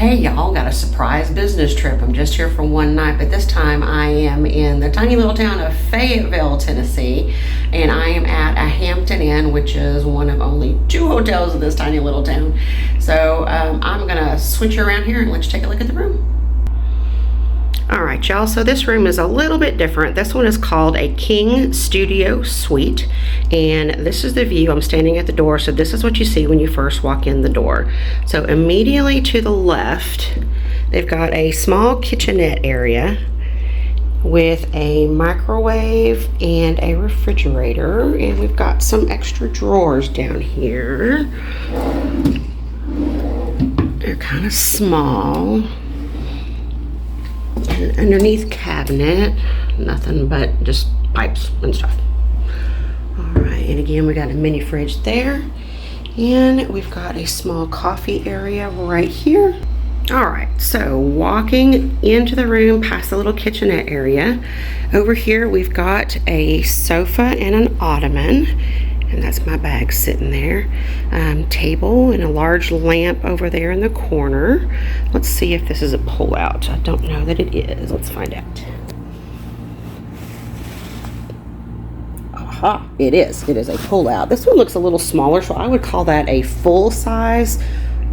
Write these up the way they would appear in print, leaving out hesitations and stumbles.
Hey y'all, got a surprise business trip. I'm just here for one night, but this time I am in the tiny little town of Fayetteville, Tennessee, and I am at a Hampton Inn, which is one of only 2 hotels in this tiny little town. So I'm gonna switch you around here and let you take a look at the room. All right, y'all, so this room is a little bit different. This one is called a King Studio Suite, and this is the view. I'm standing at the door, so this is what you see when you first walk in the door. So immediately to the left, they've got a small kitchenette area with a microwave and a refrigerator, and we've got some extra drawers down here. They're kind of small. And underneath cabinet, nothing but just pipes and stuff. All right, and again, we got a mini fridge there, and we've got a small coffee area right here. All right, so walking into the room past the little kitchenette area, over here we've got a sofa and an ottoman, and that's my bag sitting there. Table and a large lamp over there in the corner. Let's see if this is a pull-out. I don't know that it is. Let's find out. Aha, it is. It is a pull-out. This one looks a little smaller, so I would call that a full-size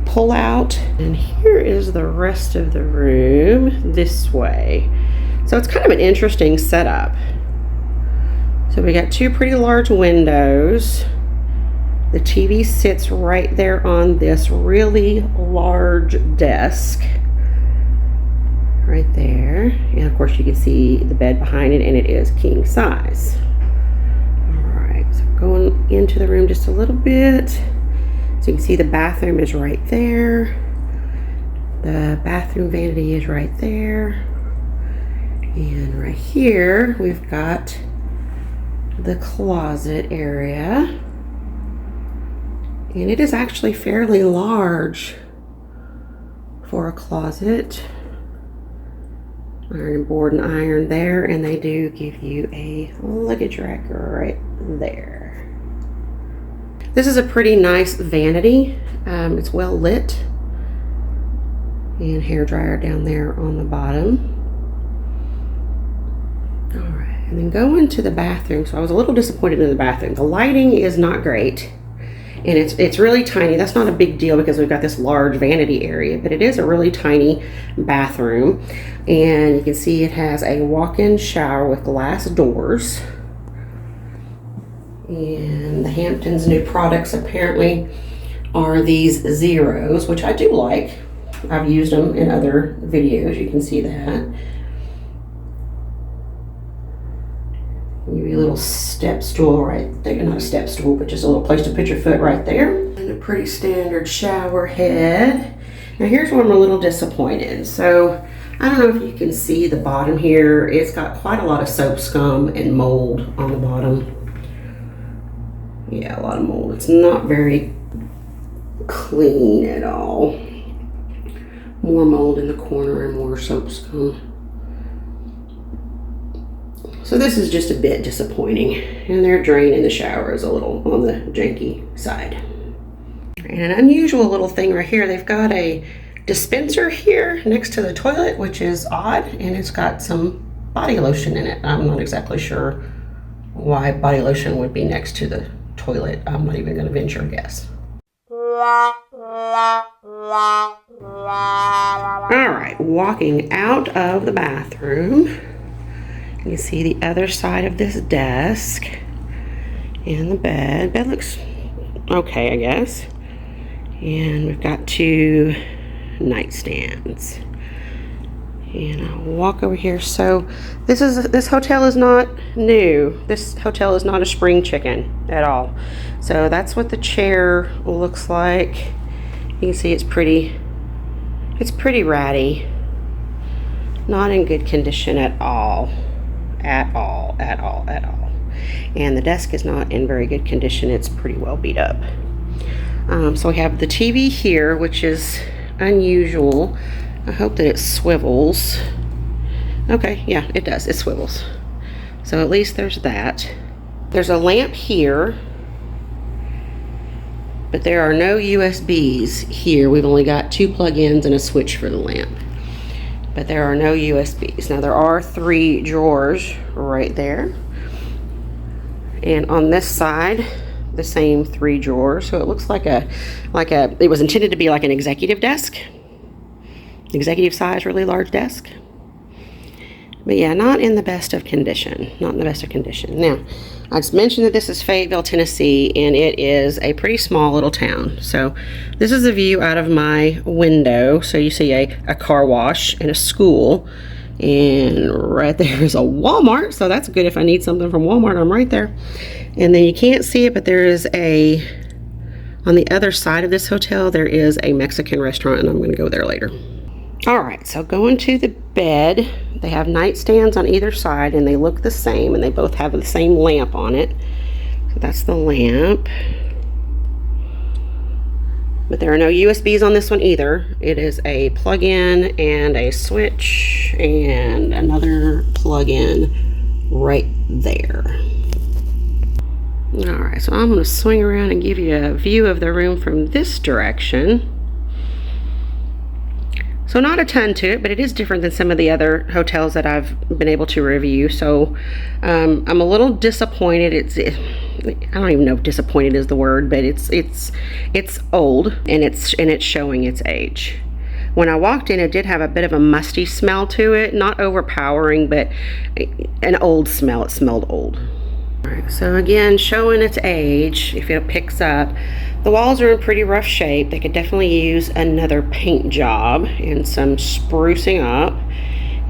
pull-out. And here is the rest of the room this way. So it's kind of an interesting setup. So we got 2 pretty large windows. The TV sits right there on this really large desk. Right there. And of course you can see the bed behind it, and it is king size. Alright, so going into the room just a little bit. So you can see the bathroom is right there. The bathroom vanity is right there. And right here we've got the closet area, and it is actually fairly large for a closet. Iron board and iron there, and they do give you a luggage rack right there. This is a pretty nice vanity. It's well lit, and hair dryer down there on the bottom. And then go into the bathroom. So I was a little disappointed in the bathroom. The lighting is not great, and it's really tiny. That's not a big deal because we've got this large vanity area, but it is a really tiny bathroom. And you can see it has a walk-in shower with glass doors. And the Hampton's new products apparently are these zeros, which I do like. I've used them in other videos. You can see that. Give you a little step stool right there. Not a step stool, but just a little place to put your foot right there. And a pretty standard shower head. Now here's where I'm a little disappointed. So I don't know if you can see the bottom here. It's got quite a lot of soap scum and mold on the bottom. Yeah, a lot of mold. It's not very clean at all. More mold in the corner and more soap scum. So this is just a bit disappointing, and their drain in the shower is a little on the janky side. And an unusual little thing right here, they've got a dispenser here next to the toilet, which is odd, and it's got some body lotion in it. I'm not exactly sure why body lotion would be next to the toilet. I'm not even going to venture a guess. All right, walking out of the bathroom. You can see the other side of this desk and the bed. Bed looks okay, I guess. And we've got 2 nightstands. And I'll walk over here. So this hotel is not new. This hotel is not a spring chicken at all. So that's what the chair looks like. You can see it's pretty ratty. Not in good condition at all. At all. And the desk is not in very good condition. It's pretty well beat up. So we have the TV here, which is unusual. I hope that it swivels. Okay, yeah, it does. It swivels. So at least there's that. There's a lamp here. but there are no USBs here. We've only got 2 plug-ins and a switch for the lamp, but there are no USBs. Now there are 3 drawers right there, and on this side the same 3 drawers. So it looks like it was intended to be like an executive desk, executive size, really large desk. But yeah, not in the best of condition. Not in the best of condition. Now, I just mentioned that this is Fayetteville, Tennessee, and it is a pretty small little town. So this is a view out of my window. So you see a car wash and a school, and right there is a Walmart. So that's good if I need something from Walmart. I'm right there. And then you can't see it, but there is on the other side of this hotel, there is a Mexican restaurant, and I'm going to go there later. All right, so going to the bed, they have nightstands on either side, and they look the same, and they both have the same lamp on it. So that's the lamp. But there are no USBs on this one either. It is a plug-in and a switch and another plug-in right there. All right, so I'm going to swing around and give you a view of the room from this direction. So not a ton to it, but it is different than some of the other hotels that I've been able to review. So I'm a little disappointed. I don't even know if disappointed is the word, but it's old, and it's showing its age. When I walked in, it did have a bit of a musty smell to it, not overpowering, but an old smell. It smelled old. All right, so again, showing its age, if it picks up, the walls are in pretty rough shape. They could definitely use another paint job and some sprucing up.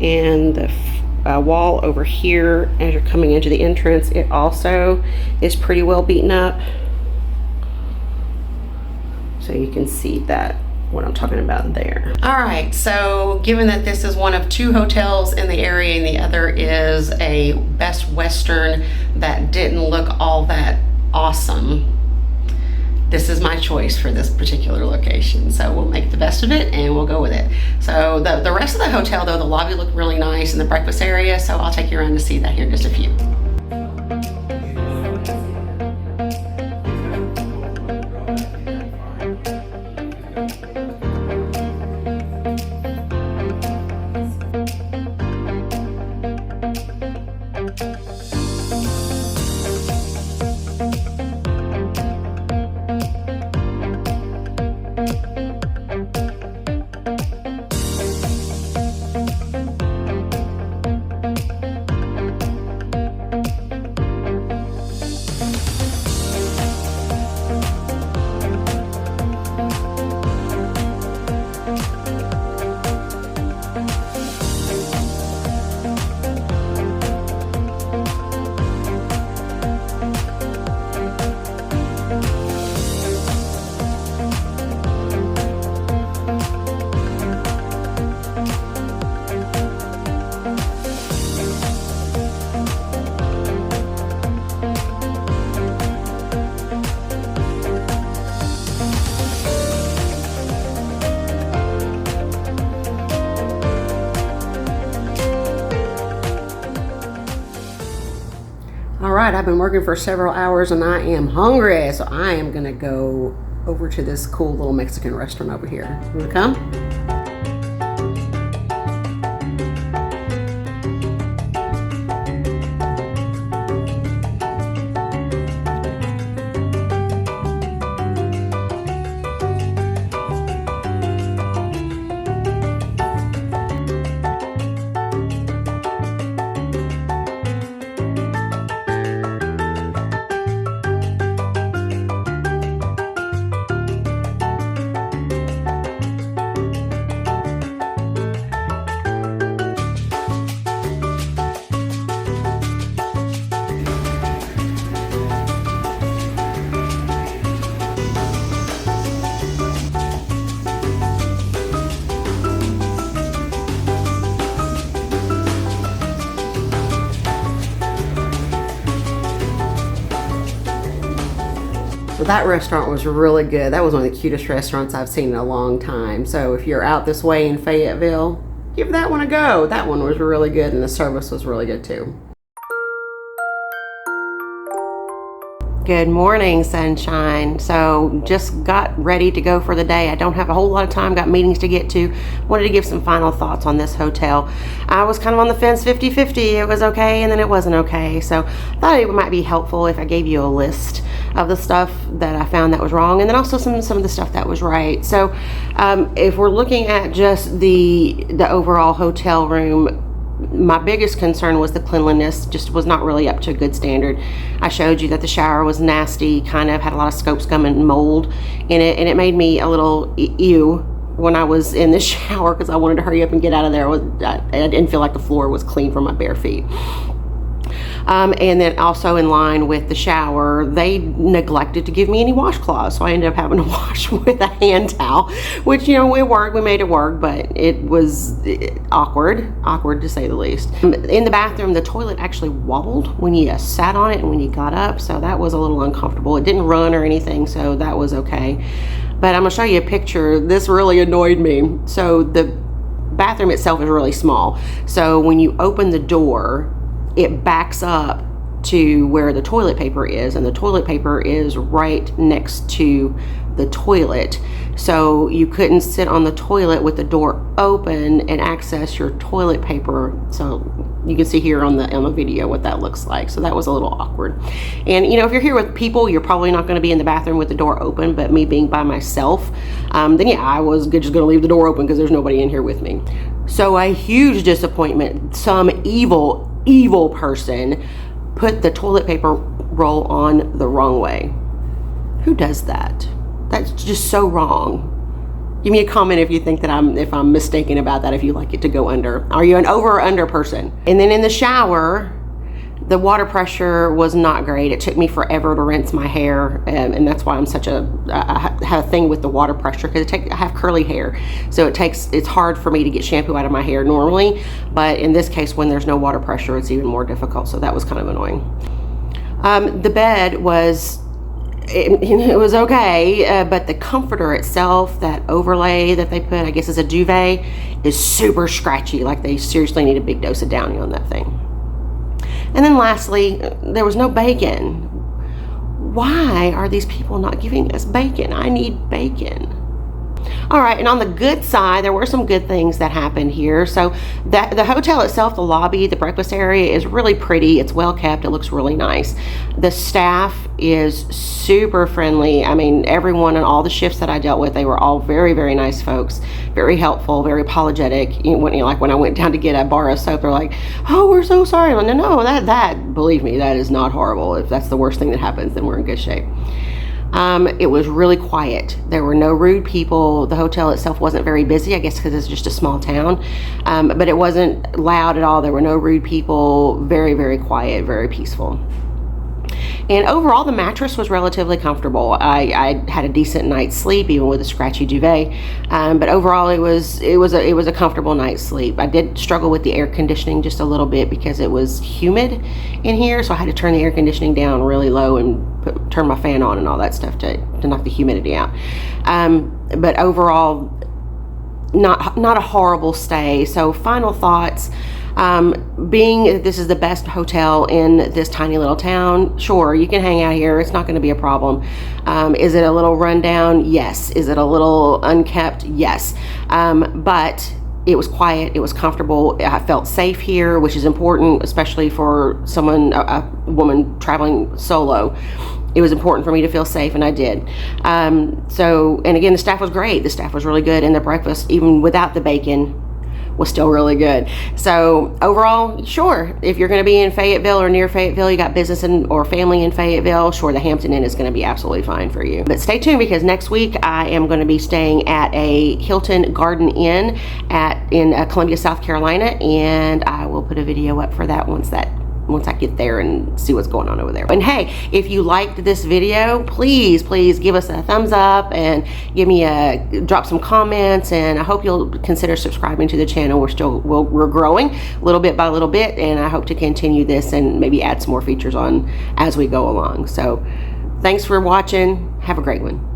And the wall over here, as you're coming into the entrance, it also is pretty well beaten up. So you can see that, what I'm talking about there. All right, so given that this is one of 2 hotels in the area and the other is a Best Western that didn't look all that awesome, this is my choice for this particular location. So we'll make the best of it and we'll go with it. So the rest of the hotel, though, the lobby looked really nice in the breakfast area, so I'll take you around to see that here in just a few. All right, I've been working for several hours and I am hungry, so I am gonna go over to this cool little Mexican restaurant over here. You wanna come? So that restaurant was really good. That was one of the cutest restaurants I've seen in a long time. So if you're out this way in Fayetteville, give that one a go. That one was really good and the service was really good too. Good morning, sunshine. So just got ready to go for the day. I don't have a whole lot of time, got meetings to get to. Wanted to give some final thoughts on this hotel. I was kind of on the fence 50-50. It was okay and then it wasn't okay. So I thought it might be helpful if I gave you a list of the stuff that I found that was wrong and then also some of the stuff that was right. So if we're looking at just the overall hotel room, my biggest concern was the cleanliness, just was not really up to a good standard. I showed you that the shower was nasty, kind of had a lot of scope scum and mold in it, and it made me a little ew when I was in the shower because I wanted to hurry up and get out of there. I didn't feel like the floor was clean from my bare feet. And then also in line with the shower, they neglected to give me any washcloths, so I ended up having to wash with a hand towel, which, you know, it worked. We made it work, but it was awkward to say the least. In the bathroom, the toilet actually wobbled when you sat on it and when you got up, so that was a little uncomfortable. It didn't run or anything, so that was okay. But I'm gonna show you a picture. This really annoyed me. So the bathroom itself is really small, so when you open the door, it backs up to where the toilet paper is, and the toilet paper is right next to the toilet. So you couldn't sit on the toilet with the door open and access your toilet paper. So you can see here on the video what that looks like. So that was a little awkward. And you know, if you're here with people, you're probably not going to be in the bathroom with the door open, but me being by myself, then yeah, I was just going to leave the door open because there's nobody in here with me. So a huge disappointment. Some evil person put the toilet paper roll on the wrong way. Who does that? That's just so wrong. Give me a comment if you think that if I'm mistaken about that, if you like it to go under. Are you an over or under person? And then in the shower, the water pressure was not great. It took me forever to rinse my hair, and that's why I have a thing with the water pressure, because I have curly hair, so it's hard for me to get shampoo out of my hair normally, but in this case, when there's no water pressure, it's even more difficult, so that was kind of annoying. The bed was okay, but the comforter itself, that overlay that they put, I guess is a duvet, is super scratchy. Like they seriously need a big dose of Downy on that thing. And then lastly, there was no bacon. Why are these people not giving us bacon? I need bacon. All right, and on the good side, there were some good things that happened here. So the hotel itself, the lobby, the breakfast area is really pretty. It's well kept. It looks really nice. The staff is super friendly. I mean, everyone on all the shifts that I dealt with, they were all very, very nice folks, very helpful, very apologetic. Like when I went down to get a bar of soap, they're like, "Oh, we're so sorry." Well, no, that believe me, that is not horrible. If that's the worst thing that happens, then we're in good shape. It was really quiet. There were no rude people. The hotel itself wasn't very busy, I guess because it's just a small town, but it wasn't loud at all. There were no rude people. Very, very quiet, very peaceful. And overall, the mattress was relatively comfortable. I had a decent night's sleep, even with a scratchy duvet. But overall, it was a comfortable night's sleep. I did struggle with the air conditioning just a little bit because it was humid in here, so I had to turn the air conditioning down really low and turn my fan on and all that stuff to knock the humidity out. But overall, not a horrible stay. So final thoughts. Being this is the best hotel in this tiny little town, sure, you can hang out here. It's not going to be a problem. Is it a little rundown? Yes. Is it a little unkept? Yes. But it was quiet. It was comfortable. I felt safe here, which is important, especially for someone, a woman traveling solo. It was important for me to feel safe, and I did. And again, the staff was great. The staff was really good, and the breakfast, even without the bacon, was still really good. So overall, sure, if you're going to be in Fayetteville or near Fayetteville, you got business or family in Fayetteville, sure, the Hampton Inn is going to be absolutely fine for you. But stay tuned, because next week I am going to be staying at a Hilton Garden Inn in Columbia, South Carolina, and I will put a video up for that once I get there and see what's going on over there. And hey, if you liked this video, please give us a thumbs up and drop some comments, and I hope you'll consider subscribing to the channel. We're growing little bit by little bit, and I hope to continue this and maybe add some more features on as we go along. So thanks for watching. Have a great one.